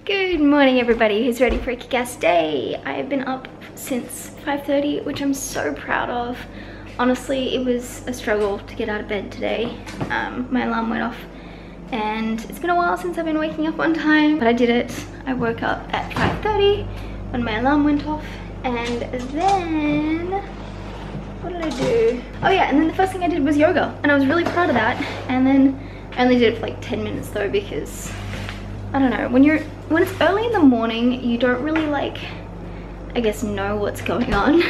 Good morning everybody who's ready for a kick-ass day. I have been up since 5:30, which I'm so proud of. Honestly, it was a struggle to get out of bed today. My alarm went off and it's been a while since I've been waking up on time, but I did it. I woke up at 5:30 when my alarm went off, and then what did I do? Oh yeah, and then the first thing I did was yoga, and I was really proud of that. And then I only did it for like 10 minutes though, because I don't know, when it's early in the morning, you don't really like, I guess, know what's going on.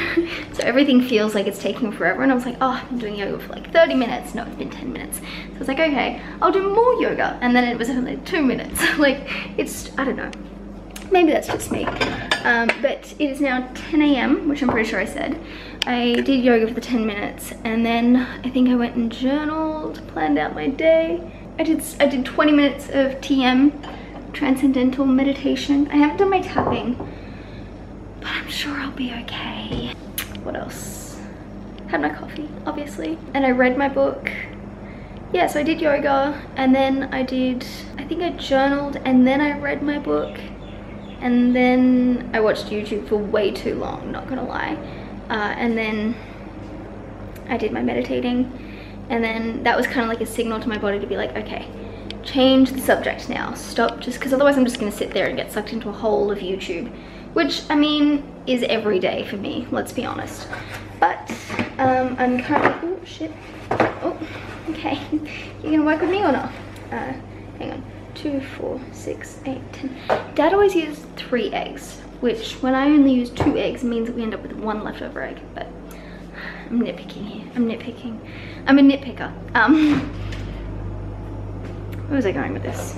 So everything feels like it's taking forever, and I was like, oh, I've been doing yoga for like 30 minutes. No, it's been 10 minutes. So I was like, okay, I'll do more yoga. And then it was only 2 minutes. Like, it's, I don't know. Maybe that's just me. But it is now 10 a.m., which I'm pretty sure I said. I did yoga for the 10 minutes, and then I think I went and journaled, planned out my day. I did 20 minutes of TM, transcendental meditation. I haven't done my tapping, but I'm sure I'll be okay. What else? Had my coffee, obviously, and I read my book. Yeah, so I did yoga, and then I think I journaled, and then I read my book, and then I watched YouTube for way too long, not gonna lie. And then I did my meditating, and then that was kind of like a signal to my body to be like, okay, change the subject now. Stop, just because otherwise I'm just gonna sit there and get sucked into a hole of YouTube, which, I mean, is every day for me, let's be honest. But I'm currently, oh shit, oh, okay. You gonna work with me or not? Hang on, 2, 4, 6, 8, 10. Dad always used 3 eggs, which when I only use 2 eggs means that we end up with 1 leftover egg, but I'm nitpicking here, I'm nitpicking. I'm a nitpicker. Where was I going with this?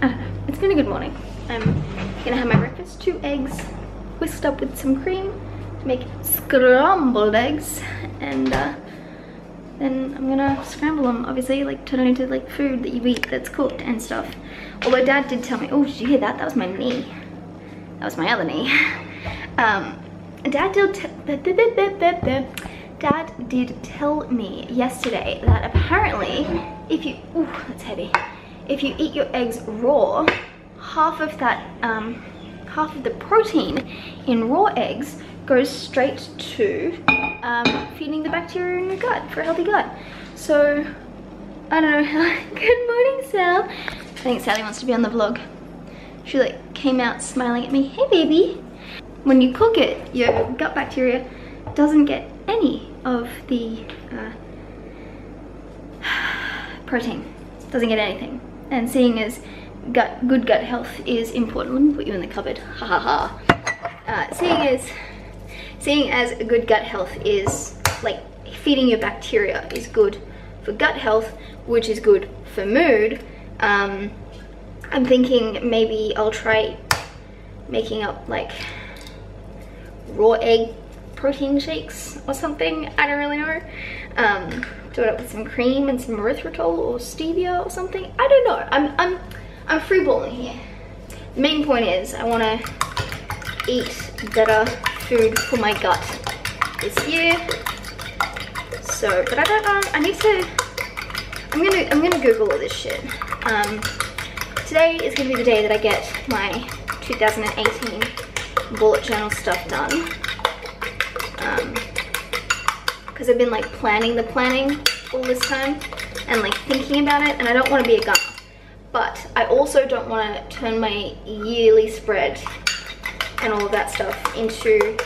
I don't know. It's been a good morning. I'm gonna have my breakfast, 2 eggs whisked up with some cream to make scrambled eggs, and then I'm gonna scramble them, obviously, like turn it into like food that you eat that's cooked and stuff. Although Dad did tell me, oh, did you hear that? That was my knee. That was my other knee. Dad did tell me yesterday that apparently if you, ooh, that's heavy. If you eat your eggs raw, half of the protein in raw eggs goes straight to feeding the bacteria in your gut for a healthy gut. So, I don't know. Good morning, Sal. I think Sally wants to be on the vlog. She like came out smiling at me. Hey, baby. When you cook it, your gut bacteria doesn't get any of the protein. Doesn't get anything. And seeing as good gut health is important, let me put you in the cupboard. Ha ha ha. Seeing as good gut health is like feeding your bacteria is good for gut health, which is good for mood. I'm thinking maybe I'll try making up like raw egg protein shakes or something. I don't really know. Do it up with some cream and some erythritol or stevia or something. I don't know. I'm freeballing here. The main point is I want to eat better food for my gut this year. So, but I don't know. I need to. I'm gonna Google all this shit. Today is gonna be the day that I get my 2018 bullet journal stuff done. Because I've been like planning all this time and like thinking about it, and I don't want to be a gunner, but I also don't want to turn my yearly spread and all of that stuff into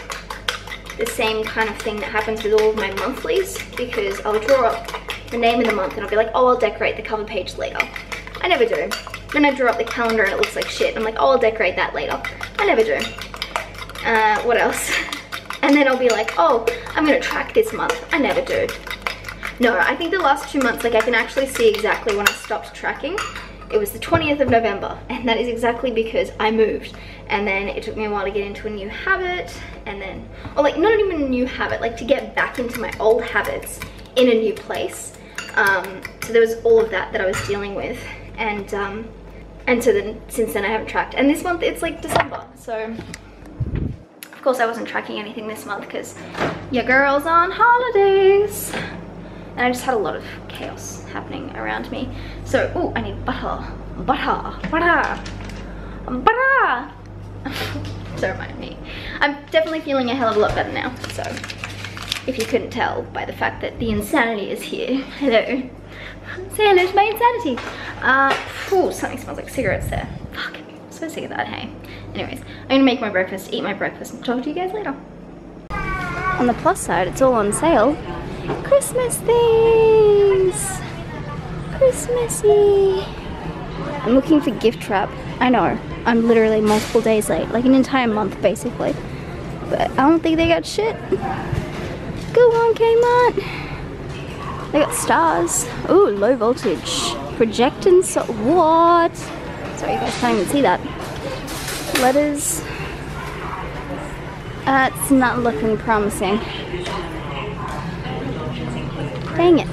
the same kind of thing that happens with all of my monthlies, because I'll draw up the name of the month and I'll be like, oh, I'll decorate the cover page later. I never do. Then I draw up the calendar and it looks like shit. I'm like, oh, I'll decorate that later. I never do. What else? And then I'll be like, oh, I'm gonna track this month. I never do. No, I think the last 2 months, like I can actually see exactly when I stopped tracking. It was the 20th of November, and that is exactly because I moved. And then it took me a while to get into a new habit, and then, or like not even a new habit, like to get back into my old habits in a new place. So there was all of that I was dealing with, and so then since then I haven't tracked. And this month it's like December, so of course I wasn't tracking anything this month because your girl's on holidays. And I just had a lot of chaos happening around me. So, oh, I need butter. Bra! Don't mind me. I'm definitely feeling a hell of a lot better now, so if you couldn't tell by the fact that the insanity is here. Hello. Say hello to my insanity. Something smells like cigarettes there. Fuck, I'm so sick of that, hey. Anyways, I'm gonna make my breakfast, eat my breakfast, and talk to you guys later. On the plus side, it's all on sale. Christmas things! Christmassy! I'm looking for gift wrap. I know, I'm literally multiple days late, like an entire month basically. But I don't think they got shit. Go on, Kmart! They got stars. Ooh, low voltage. Projecting so what? Sorry, you guys can't even see that. Letters. It's not looking promising. Dang it.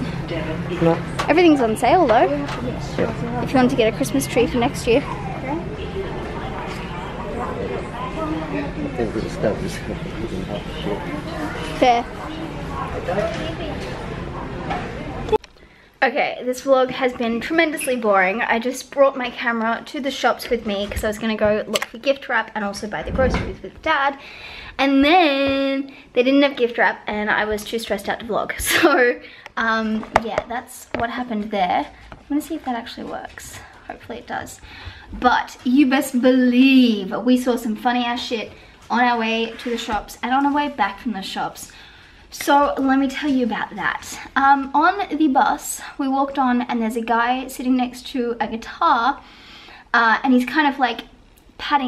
No. Everything's on sale though. If you want to get a Christmas tree for next year. I think we established Fair. Okay, this vlog has been tremendously boring. I just brought my camera to the shops with me because I was going to go look for gift wrap and also buy the groceries with Dad. And then they didn't have gift wrap and I was too stressed out to vlog. So, yeah, that's what happened there. I'm going to see if that actually works. Hopefully it does. But you best believe we saw some funny ass shit on our way to the shops and on our way back from the shops. So let me tell you about that. On the bus, we walked on and there's a guy sitting next to a guitar and he's kind of like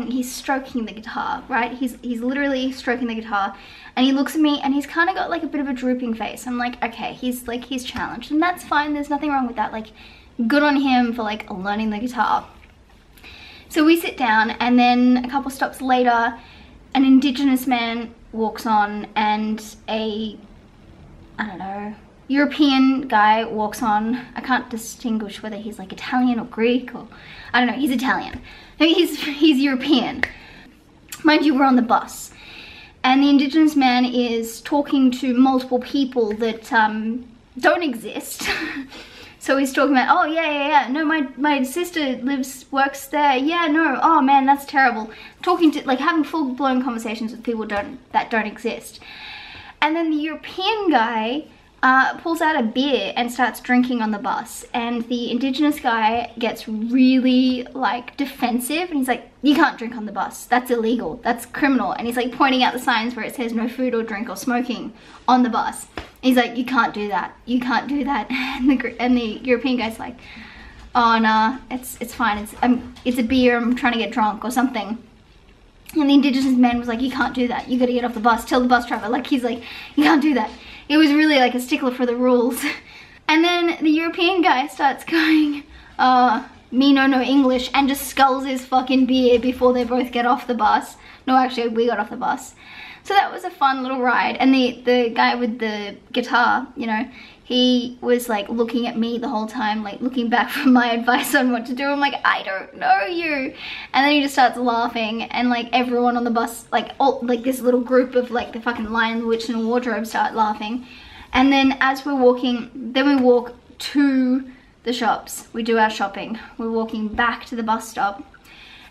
he's stroking the guitar, right? He's literally stroking the guitar and he looks at me and he's kind of got like a bit of a drooping face. I'm like, okay, he's challenged and that's fine. There's nothing wrong with that. Like, good on him for like learning the guitar. So we sit down and then a couple stops later, an Indigenous man walks on and I don't know, European guy walks on. I can't distinguish whether he's like Italian or Greek or, I don't know, he's Italian. No, he's European. Mind you, we're on the bus. And the Indigenous man is talking to multiple people that don't exist. So he's talking about, oh yeah, no, my sister works there, yeah, no, oh man, that's terrible. Talking to, like, having full-blown conversations with people that don't exist. And then the European guy pulls out a beer and starts drinking on the bus. And the Indigenous guy gets really, like, defensive. And he's like, you can't drink on the bus. That's illegal. That's criminal. And he's, like, pointing out the signs where it says no food or drink or smoking on the bus. He's like, you can't do that. You can't do that. And the European guy's like, oh, nah, it's fine. It's a beer. I'm trying to get drunk or something. And the Indigenous man was like, you can't do that. You gotta get off the bus. Tell the bus driver. Like, he's like, you can't do that. It was really like a stickler for the rules. And then the European guy starts going, me no English, and just sculls his fucking beer before they both get off the bus. No, actually, we got off the bus. So that was a fun little ride. And the guy with the guitar, you know, he was like looking at me the whole time, like looking back for my advice on what to do. I'm like, I don't know you. And then he just starts laughing and like everyone on the bus, like all, like this little group of like the fucking Lion, the Witch and the Wardrobe start laughing. And then as we're walking, then we walk to the shops. We do our shopping. We're walking back to the bus stop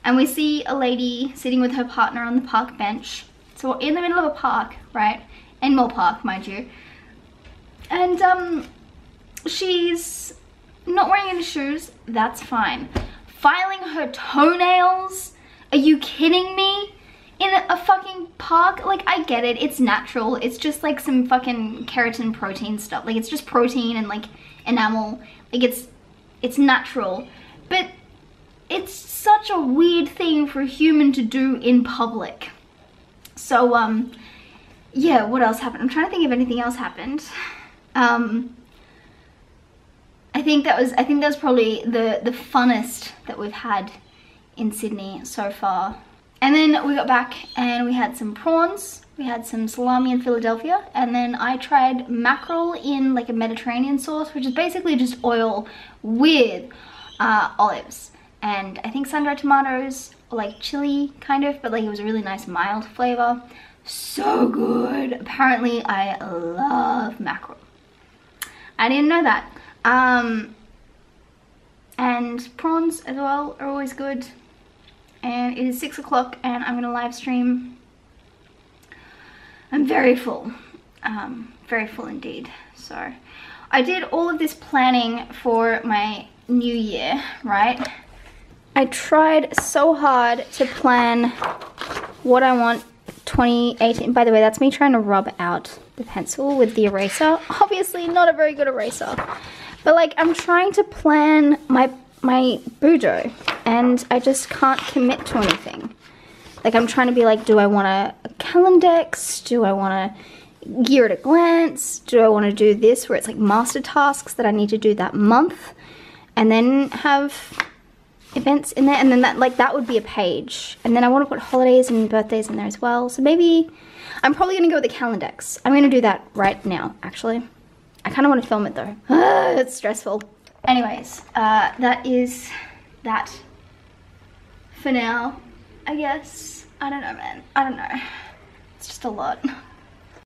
and we see a lady sitting with her partner on the park bench. So we're in the middle of a park, right? Enmore Park, mind you. And she's not wearing any shoes. That's fine. Filing her toenails? Are you kidding me? In a fucking park? Like, I get it. It's natural. It's just like some fucking keratin protein stuff. Like, it's just protein and like enamel. Like, it's natural. But it's such a weird thing for a human to do in public. So, yeah, what else happened? I'm trying to think if anything else happened. I think that was probably the funnest that we've had in Sydney so far. And then we got back and we had some prawns, we had some salami in Philadelphia, and then I tried mackerel in like a Mediterranean sauce, which is basically just oil with olives. And I think sun-dried tomatoes, or like chili kind of, but like it was a really nice mild flavor. So good. Apparently I love mackerel. I didn't know that. And prawns as well are always good. and it is 6 o'clock and I'm gonna live stream. I'm very full indeed. So I did all of this planning for my new year, right? I tried so hard to plan what I want 2018. By the way, that's me trying to rub out the pencil with the eraser. Obviously not a very good eraser, but like I'm trying to plan my bujo and I just can't commit to anything. Like I'm trying to be like, do I want a calendex? Do I want a year at a glance? Do I want to do this where it's like master tasks that I need to do that month and then have events in there, and then that would be a page, and then I want to put holidays and birthdays in there as well. So maybe I'm probably gonna go with the calendex. I'm gonna do that right now, actually. I kind of want to film it though. It's stressful. Anyways, that is that for now, I guess. I don't know, man. I don't know. It's just a lot.